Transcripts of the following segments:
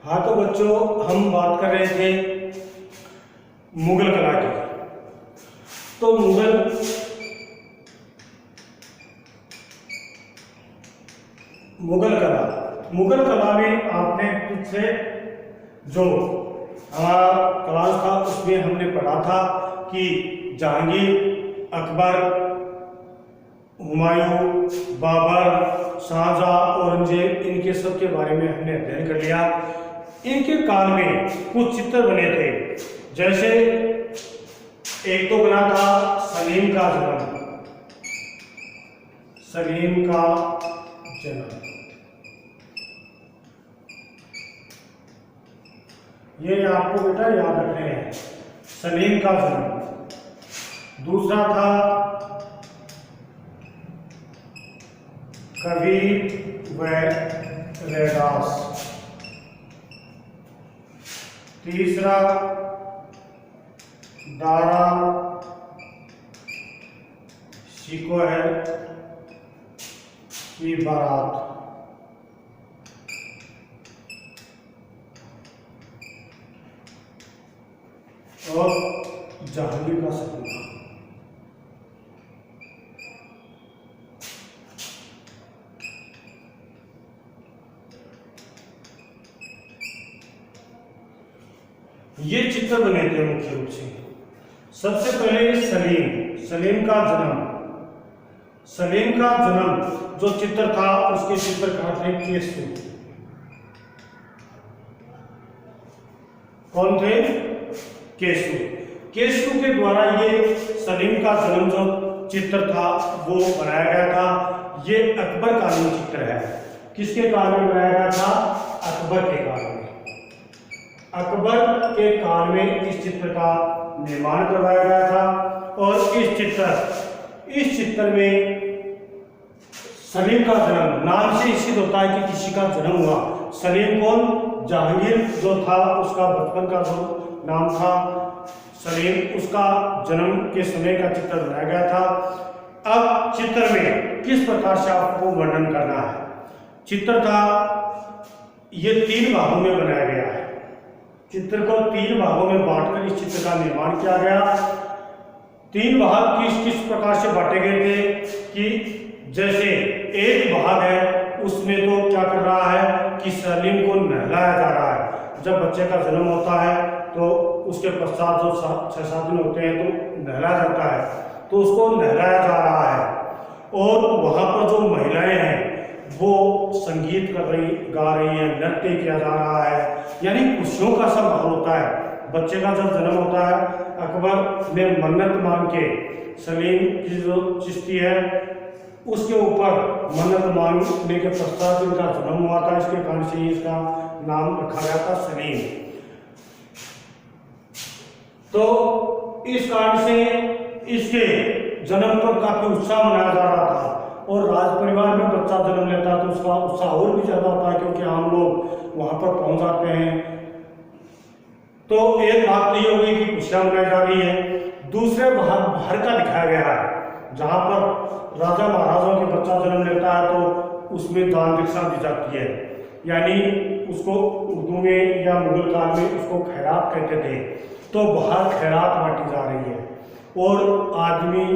हाँ तो बच्चों, हम बात कर रहे थे मुगल कला की। तो मुगल कला में आपने कुछ से जो हमारा क्लास था उसमें हमने पढ़ा था कि जहांगीर, अकबर, हुमायूं, बाबर, शाहजहां, औरंगजेब, इनके सब के बारे में हमने अध्ययन कर लिया। इनके काल में कुछ चित्र बने थे, जैसे एक तो बना था सलीम का जन्म। ये आपको बेटा याद रखने हैं, सलीम का जन्म। दूसरा था कबीर व रैदास। तीसरा दारा शिकोह की बारात। और जहांगीर का सपना। ये चित्र बने थे मुख्य रूप से। सबसे पहले सलीम का जन्म जो चित्र था उसके चित्रकार थे केसु। कौन थे? केसु के द्वारा ये सलीम का जन्म जो चित्र था वो बनाया गया था। ये अकबर कालीन चित्र है। किसके काल में बनाया गया था? अकबर के काल में। अकबर के काल में इस चित्र का निर्माण करवाया गया था। और इस चित्र में सलीम का जन्म नाम से सिद्ध होता है कि किसी का जन्म हुआ। सलीम कौन? जहांगीर जो था उसका बचपन का जो नाम था सलीम, उसका जन्म के समय का चित्र बनाया गया था। अब चित्र में किस प्रकार से आपको वर्णन करना है? चित्र था ये 3 भागों में बनाया गया है। चित्र को 3 भागों में बांटकर इस चित्र का निर्माण किया गया। 3 भाग किस प्रकार से बांटे गए थे कि जैसे एक भाग है उसमें तो क्या कर रहा है कि सलीम को नहलाया जा रहा है। जब बच्चे का जन्म होता है तो उसके पश्चात जो 6-7 दिन होते हैं तो नहलाया जाता है, तो उसको नहलाया जा रहा है। और वहाँ पर जो महिलाएं हैं वो संगीत गा रही है, नृत्य किया जा रहा है, यानी खुशियों का सा माहौल होता है। बच्चे का जब जन्म होता है, अकबर ने मन्नत मांग के सलीम की जो चिश्ती है उसके ऊपर मन्नत मांगने के पश्चात इनका जन्म हुआ था। इसके कारण से इसका नाम रखा गया था सलीम। तो इस कारण से इसके जन्म पर काफी उत्साह मनाया जा रहा था। और राज परिवार में बच्चा जन्म लेता है तो उसका उत्साह और भी ज्यादा होता है, क्योंकि आम लोग वहां पर पहुंच जाते हैं। तो एक बात तो ये होगी कि खुशियां मनाई जा रही है। दूसरे भाग बाहर का दिखाया गया है, जहां पर राजा महाराजाओं के बच्चा जन्म लेता है तो उसमें दान दक्षिणा दी जाती है, यानी उसको उर्दू में या मुगल काल में उसको खैरात कहते थे। तो बाहर खैरात बांटी जा रही है और आदमी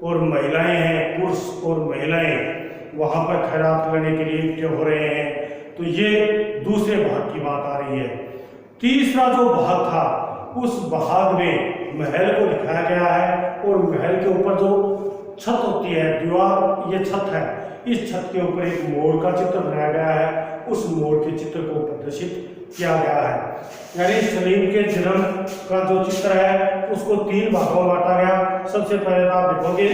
और महिलाएं हैं, पुरुष और महिलाएं वहां पर खैरात लेने के लिए इकट्ठे हो रहे हैं। तो ये दूसरे भाग की बात आ रही है। तीसरा जो भाग था उस भाग में महल को दिखाया गया है और महल के ऊपर जो छत होती है, दीवार, ये छत है, इस छत के ऊपर एक मोर का चित्र बनाया गया है। उस मोर के चित्र को प्रदर्शित किया गया है। यानी सलीम के जन्म का जो चित्र है उसको 3 भागों में बांटा गया। सबसे पहले आप देखोगे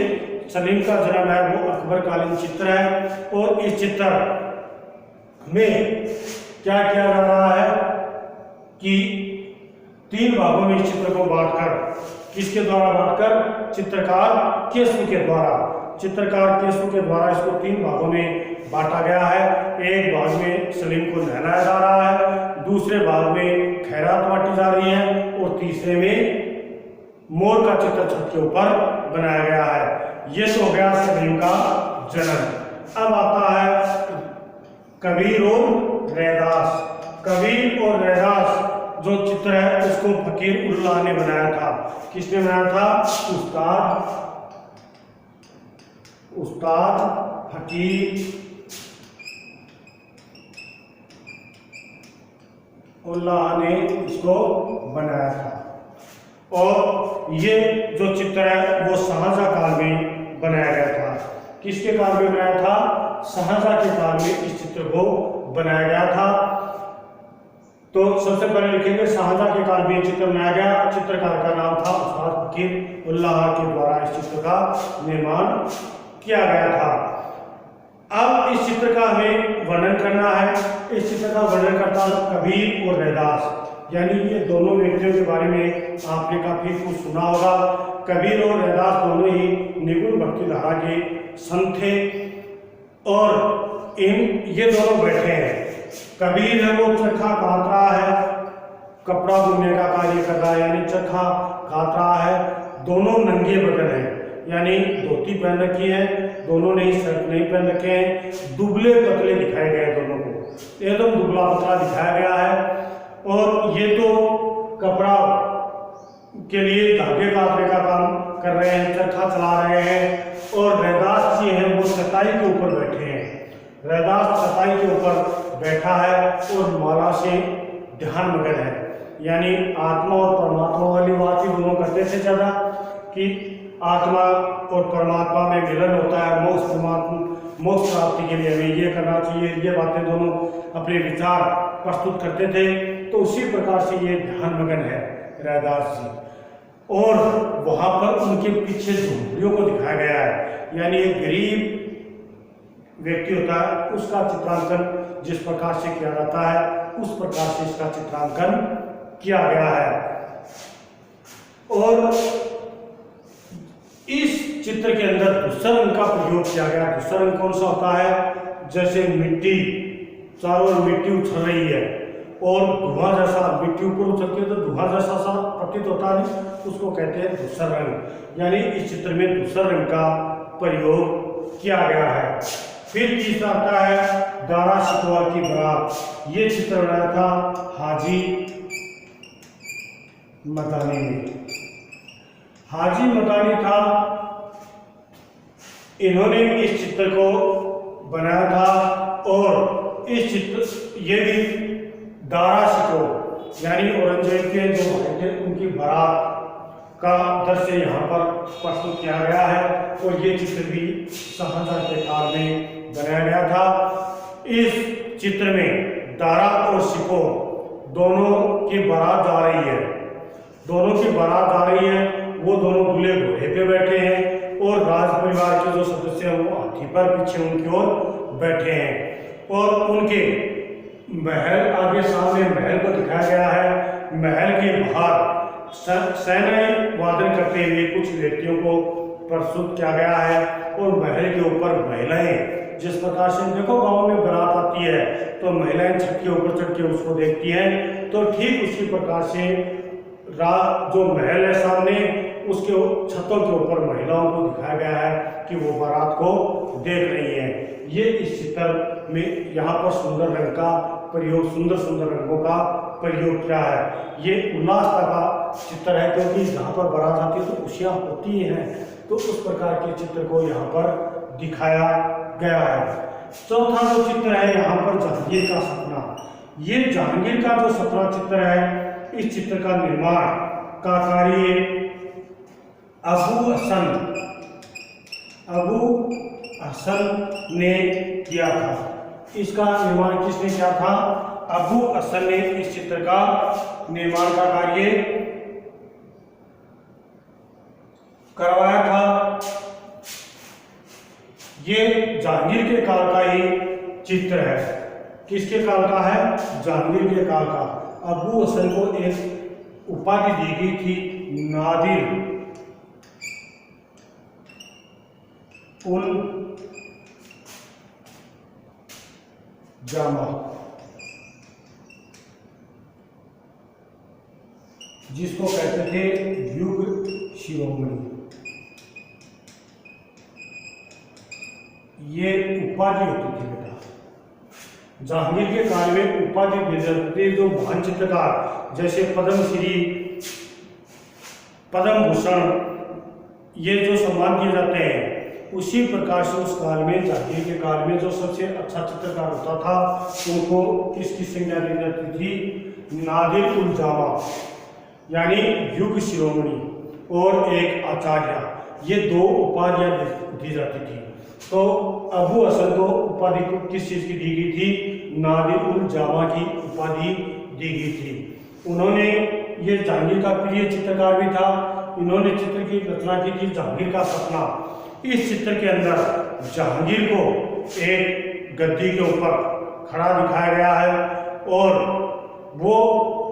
सलीम का जन्म है वो अकबर कालीन चित्र है। और इस चित्र में क्या किया जा रहा है कि 3 भागों में इस चित्र को बांटकर, किसके द्वारा बांटकर? चित्रकार केसु के द्वारा इसको 3 भागों में बांटा गया है। एक भाग में सलीम को नहलाया जा रहा है, दूसरे भाग में खैरात बांटी जा रही है और तीसरे में मोर का चित्र छत के ऊपर बनाया गया है। ये तो हो गया सलीम का जन्म। अब आता है कबीर और रैदास। कबीर और रैदास जो चित्र है उसको फकीर उल्लाह ने बनाया था। किसने बनाया था? उस्ताद फकीर उल्लाह ने इसको बनाया था। और ये जो चित्र है वो शाहजहां काल में बनाया गया था। किसके काल में बनाया था? शाहजहां के काल में इस चित्र को बनाया गया था। तो सबसे पहले लिखेंगे शाहजहां के काल में ये चित्र बनाया गया। चित्रकार का नाम था उस्ताद फकीर उल्लाह के द्वारा इस चित्र का निर्माण किया गया था। अब इस चित्र का हमें वर्णन करना है। इस चित्र का वर्णन करता है कबीर और रैदास, यानी ये दोनों व्यक्तियों के बारे में आपने काफी कुछ सुना होगा। कबीर और रैदास दोनों ही निगुण भक्ति धारा के संत थे और ये दोनों बैठे हैं। कबीर है वो चरखा काट रहा है, कपड़ा बुनने का कार्य कर रहा है, यानी चरखा काट रहा है। दोनों नंगे बदन हैं, यानी धोती पहन रखी है, दोनों ने शर्ट नहीं पहन रखे हैं। दुबले पतले दिखाए गए दोनों को, एकदम दुबला पतला दिखाया गया है। और ये तो कपड़ा के लिए धागे काटने का काम कर रहे हैं, चरखा चला रहे हैं। और रैदास जी हैं वो चटाई के ऊपर बैठे हैं। रैदास चटाई के ऊपर बैठा है और माला से ध्यान मगन है, यानी आत्मा और परमात्मा वाली बात ही दोनों करते थे ज्यादा, कि आत्मा और परमात्मा में मिलन होता है, मोक्ष प्राप्ति के लिए हमें ये करना चाहिए, ये बातें दोनों अपने विचार प्रस्तुत करते थे। तो उसी प्रकार से ये ध्यान मगन है रैदास जी। और वहां पर उनके पीछे झोंपड़ियों को दिखाया गया है, यानी एक गरीब व्यक्ति होता है उसका चित्रांकन जिस प्रकार से किया जाता है उस प्रकार से इसका चित्रांकन किया गया है। और इस चित्र के अंदर धूसर रंग का प्रयोग किया गया। धूसर रंग कौन सा होता है? जैसे मिट्टी, चारों ओर मिट्टी उछल रही है और धुआं जैसा, मिट्टी ऊपर उछलती है तो धुआं जैसा सा प्रतीत होता है, उसको कहते हैं धूसर रंग। यानी इस चित्र में धूसर रंग का प्रयोग किया गया है। फिर तीसरा आता है दारा शिकवार की बारात। ये चित्र बनाया था हाजी मदानी ने। हाजी मदानी था, इन्होंने इस चित्र को बनाया था। और इस चित्र ये भी दारा शिको यानी औरंगजेब के जो भाई थे उनकी बारात का दृश्य यहाँ पर प्रस्तुत किया गया है। और ये चित्र भी शाहजहां के काल में बनाया गया था। इस चित्र में दारा और शिको दोनों की बारात जा रही है, दोनों की बारात जा रही है। वो दोनों दूल्हे घोड़े पे बैठे हैं और राज परिवार के जो सदस्य हैं वो हाथी पर पीछे उनकी ओर बैठे हैं। और उनके महल आगे सामने महल को दिखाया गया है। महल के बाहर सैन्य वादन करते हुए कुछ व्यक्तियों को प्रस्तुत किया गया है। और महल के ऊपर महिलाएं, जिस प्रकार से देखो गांव में बारात आती है तो महिलाएं छत के ऊपर चढ़ के उसको देखती हैं, तो ठीक उसी प्रकार से जो महल है सामने उसके छतों के ऊपर महिलाओं को दिखाया गया है कि वो बारात को देख रही हैं। ये इस चित्र में यहाँ पर सुंदर रंग का प्रयोग, सुंदर सुंदर रंगों का प्रयोग किया है। ये उल्लासता का चित्र है, क्योंकि जहाँ पर बारात आती है तो खुशियाँ होती हैं, तो उस प्रकार के चित्र को यहाँ पर दिखाया गया है। चौथा जो चित्र है यहाँ पर जहांगीर का सपना। ये जहांगीर का जो सपना चित्र है, इस चित्र का निर्माण का कार्य अबू हसन ने किया था। इसका निर्माण किसने किया था? अबू हसन ने इस चित्र का निर्माण का कार्य करवाया था। ये जहांगीर के काल का ही चित्र है। किसके काल का है? जहांगीर के काल का। अबू हसन को एक उपाधि दी गई थी नादिर उल जामा, जिसको कहते थे युग शिरोमणि। ये उपाधि होती थी बेटा। जहांगीर के काल में उपाधि दी जाती थी, जो महान चित्रकार जैसे पद्मश्री, पद्म भूषण, ये जो सम्मान दिए जाते हैं, उसी प्रकार से उस काल में, जहांगीर के काल में जो सबसे अच्छा चित्रकार होता था उनको किसकी संज्ञा दी जाती थी? नादिर उल जामा, यानी युग शिरोमणि और एक आचार्य, ये दो उपाधियां दी जाती थी। तो अबू हसन को उपाधि को किस चीज की दी गई थी? नादिर उल जामा की उपाधि दी गई थी। उन्होंने, ये जहांगीर का प्रिय चित्रकार भी था, इन्होंने चित्र की रचना की थी जहांगीर का सपना। इस चित्र के अंदर जहांगीर को एक गद्दी के ऊपर खड़ा दिखाया गया है और वो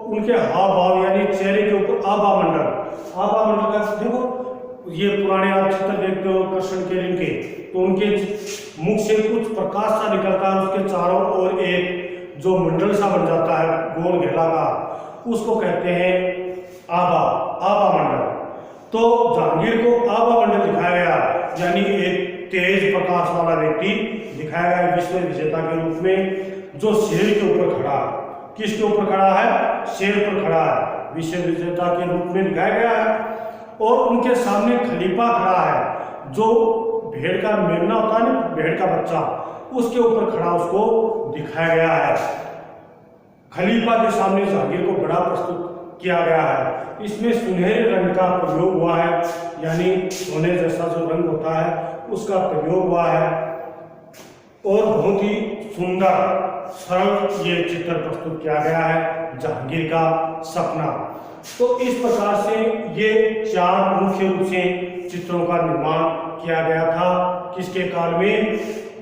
उनके हाव भाव यानी चेहरे के ऊपर आभा मंडल का, देखो ये पुराने आप चित्र देखते हो कृष्ण के लिंग के, तो उनके मुख से कुछ प्रकाश सा निकलता है, उसके चारों ओर एक जो मंडल सा बन जाता है गोल घेरा का, उसको कहते हैं आभा मंडल। तो जहांगीर को आभा मंडल दिखाया गया, यानी एक तेज प्रकाश वाला व्यक्ति दिखाया गया विश्व विजेता के रूप में, जो शेर के ऊपर खड़ा है। किसके ऊपर खड़ा है? शेर पर खड़ा है, विश्व विजेता के रूप में दिखाया गया है। और उनके सामने खलीफा खड़ा है, जो भेड़ का मेमना होता है ना, भेड़ का बच्चा, उसके ऊपर खड़ा उसको दिखाया गया है। खलीफा के सामने जहांगीर को बड़ा प्रस्तुत किया गया है। इसमें सुनहरे रंग का प्रयोग हुआ है, यानी सोने जैसा जो रंग होता है उसका प्रयोग हुआ है और बहुत ही सुंदर सरल ये चित्र प्रस्तुत किया गया है, जहांगीर का सपना। तो इस प्रकार से ये चार मुख्य रूप से चित्रों का निर्माण किया गया था। किसके काल में?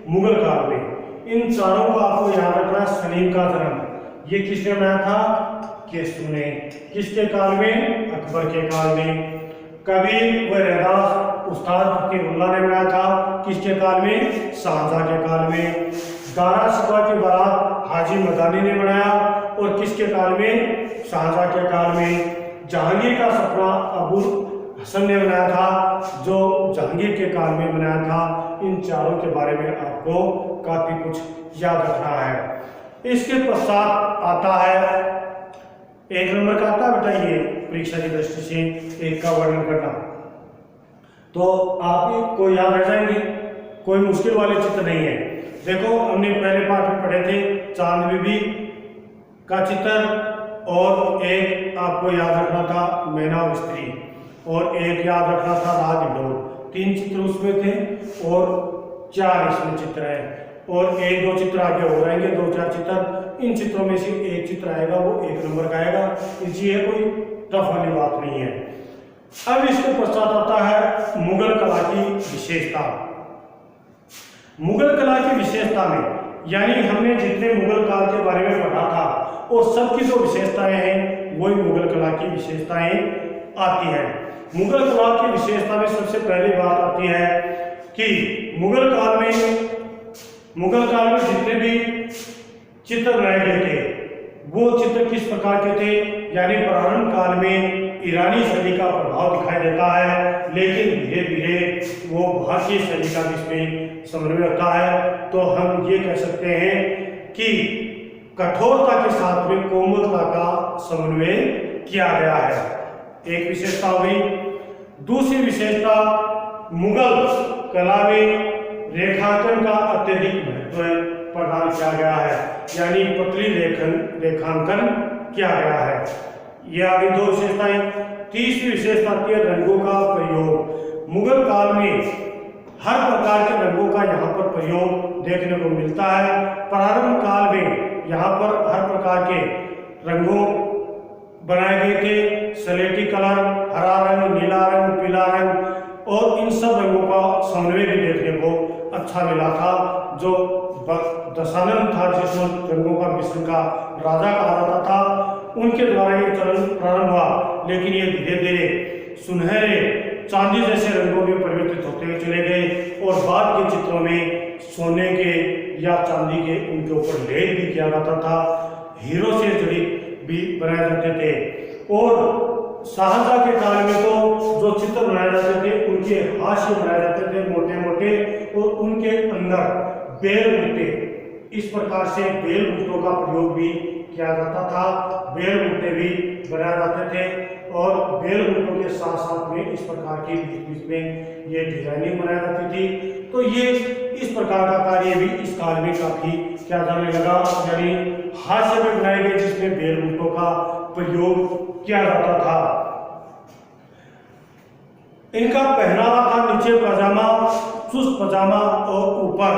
मुगल काल में। इन चारों को आपको याद रखना। सलीम का जन्म ये किसने बनाया था? केसू ने। किसके काल में? अकबर के काल में। कबीर व रहदास उस्ताद फकीरुल्लाह ने बनाया था। किसके काल में? शाहजहां के काल में। दारा शिकवा की बारात हाजी मदानी ने बनाया और किसके काल में? शाहजहां के काल में। जहांगीर का सपना अबू हसन ने बनाया था, जो जहांगीर के काल में बनाया था। इन चारों के बारे में आपको काफी कुछ याद रखना है। इसके पश्चात आता है, एक नंबर का आता है बेटा, ये परीक्षा की दृष्टि से एक का वर्णन करना, तो आपको याद रह जाएंगे, कोई मुश्किल वाले चित्र नहीं है। देखो हमने पहले पाठ में पढ़े थे चांद बीबी का चित्र, और एक आपको याद रखना था मैना और स्त्री, और एक याद रखना था राज ढोल। 3 चित्र उसमें थे और 4 इसमें चित्र है, और 1-2 चित्र आगे हो जाएंगे, 2-4 चित्र। इन चित्रों में से एक चित्र आएगा, वो 1 नंबर का आएगा, इसलिए कोई टफ वाली बात नहीं है। अब इसके पश्चात आता है मुगल कला की विशेषता। मुगल कला की विशेषता में, यानी हमने जितने मुगल काल के बारे में पढ़ा था और सबकी जो विशेषताएं हैं वही मुगल कला की विशेषताएं आती हैं। मुगल कला की विशेषता में सबसे पहली बात आती है कि मुगल काल में जितने भी चित्र बनाए गए थे वो चित्र किस प्रकार के थे, यानी प्रारंभ काल में ईरानी शैली का प्रभाव दिखाई देता है, लेकिन धीरे धीरे वो भारतीय शैली का इसमें समन्वय होता है। तो हम ये कह सकते हैं कि कठोरता के साथ में कोमलता का समन्वय किया गया है। एक विशेषता हुई। दूसरी विशेषता, मुगल कला में रेखांकन का अत्यधिक महत्व प्रदान किया गया है, यानी पतली रेखांकन किया गया है। ये आगे 2 विशेषताएं। तीसरी विशेषता आती है रंगों का प्रयोग। मुगल काल में हर प्रकार के रंगों का यहाँ पर प्रयोग देखने को मिलता है। प्रारंभ काल में यहाँ पर हर प्रकार के रंगों बनाए गए थे, सलेटी कलर, हरा रंग, नीला रंग, पीला रंग, और इन सब रंगों का समन्वय भी देखने को अच्छा मिला था। जो दशानन था, जिसमें रंगों का मिश्रण का राजा कहा जाता था, उनके द्वारा ये चलन प्रारंभ हुआ, लेकिन ये धीरे धीरे सुनहरे चांदी जैसे रंगों में परिवर्तित होते हुए चले गए और बाद के चित्रों में सोने के या चांदी के उनके ऊपर लेप भी किया जाता था, हीरो से जड़ित भी बनाए जाते थे। और शाहजहां के काल में तो जो चित्र बनाए जाते थे उनके हाथ से बनाए जाते थे, मोटे मोटे, और उनके अंदर बेल बूटे इस प्रकार से बेल बूटों का प्रयोग भी किया जाता था, बेल बूटे भी बनाए जाते थे और बेल बूटों के साथ साथ में इस प्रकार की बीच बीच में ये डिजाइनिंग बनाई जाती थी। तो ये इस प्रकार का कार्य भी इस काल में काफी क्या जाने लगा, यानी हाथ से भी बनाए गए जिसमें बेल बूटों का प्रयोग किया जाता था। इनका पहनावा था नीचे पजामा, चुस्त पजामा और ऊपर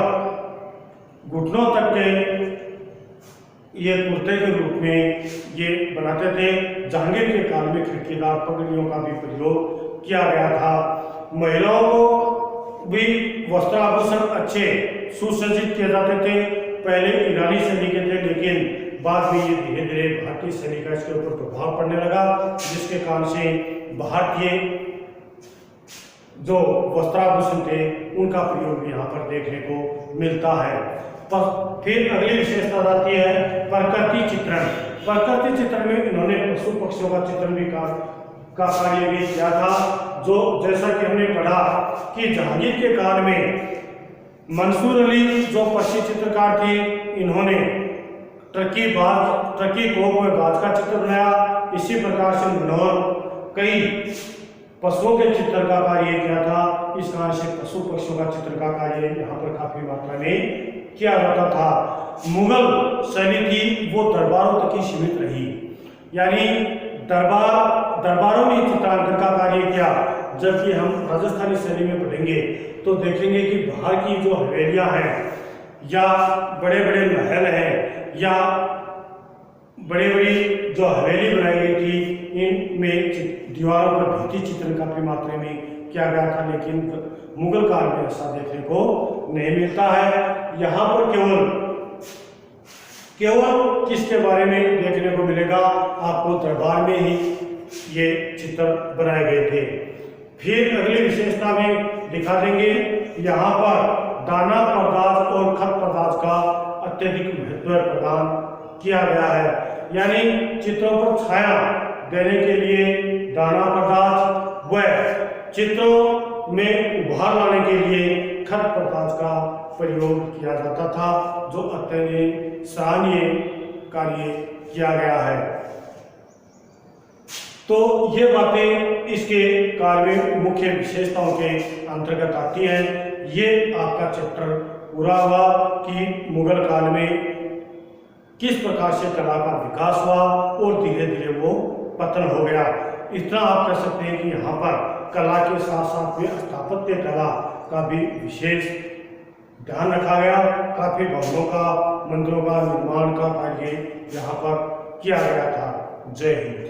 घुटनों तक के ये कुर्ते के रूप में ये बनाते थे। जहांगीर के काल में खिड़कीदार पगड़ियों का भी प्रयोग किया गया था। महिलाओं को भी वस्त्राभूषण अच्छे सुसज्जित किए जाते थे। पहले ईरानी शैली के थे, लेकिन बाद में ये धीरे धीरे भारतीय शैली का इसके ऊपर प्रभाव पड़ने लगा, जिसके कारण से भारतीय जो वस्त्राभूषण थे उनका प्रयोग यहाँ पर देखने को मिलता है। पर फिर अगली विशेषता आती है प्रकृति चित्रण। प्रकृति चित्रण में इन्होंने पशु पक्षियों का चित्रण भी का कार्य भी किया था। जो जैसा कि हमने पढ़ा कि जहांगीर के काल में मंसूर अली जो पक्षी चित्रकार थे, इन्होंने टर्की कोक में बाज का चित्र बनाया। इसी प्रकार से मनोहर कई पशुओं के चित्र का कार्य किया था। इस कारण से पशु पक्षियों का चित्र का कार्य यहाँ पर काफी मात्रा में किया जाता था। मुगल शैली थी वो दरबारों तक ही सीमित रही, यानी दरबारों में चित्रांकन का कार्य किया। जबकि हम राजस्थानी शैली में पढ़ेंगे तो देखेंगे कि बाहर की जो हवेलियां हैं या बड़े बड़े महल हैं या बड़ी बड़ी जो हवेली बनाई गई थी, इनमें दीवारों पर भित्ति चित्रण काफी मात्रा में किया गया था, लेकिन मुगल काल में ऐसा देखने को नहीं मिलता है। यहाँ पर केवल किसके बारे में देखने को मिलेगा, आपको दरबार में ही ये चित्र बनाए गए थे। फिर अगली विशेषता में दिखा देंगे, यहाँ पर दाना पर्दाज और खत पर्दाज का अत्यधिक महत्व प्रदान किया गया है, यानी चित्रों पर छाया देने के लिए दाना पर्दाज व चित्रों में उभार लाने के लिए खत पर्दाज का प्रयोग किया जाता था, जो अत्यंत सराहनीय कार्य किया गया है। तो ये बातें इसके काल में मुख्य विशेषताओं के अंतर्गत आती हैं। ये आपका चैप्टर पूरा हुआ कि मुगल काल में किस प्रकार से कला का विकास हुआ और धीरे धीरे वो पतन हो गया। इतना आप कह सकते हैं कि यहाँ पर कला के साथ साथ में स्थापत्य कला का भी विशेष ध्यान रखा गया। काफी भवनों का, मंदिरों का निर्माण का कार्य यहाँ पर किया गया था। जय हिंद।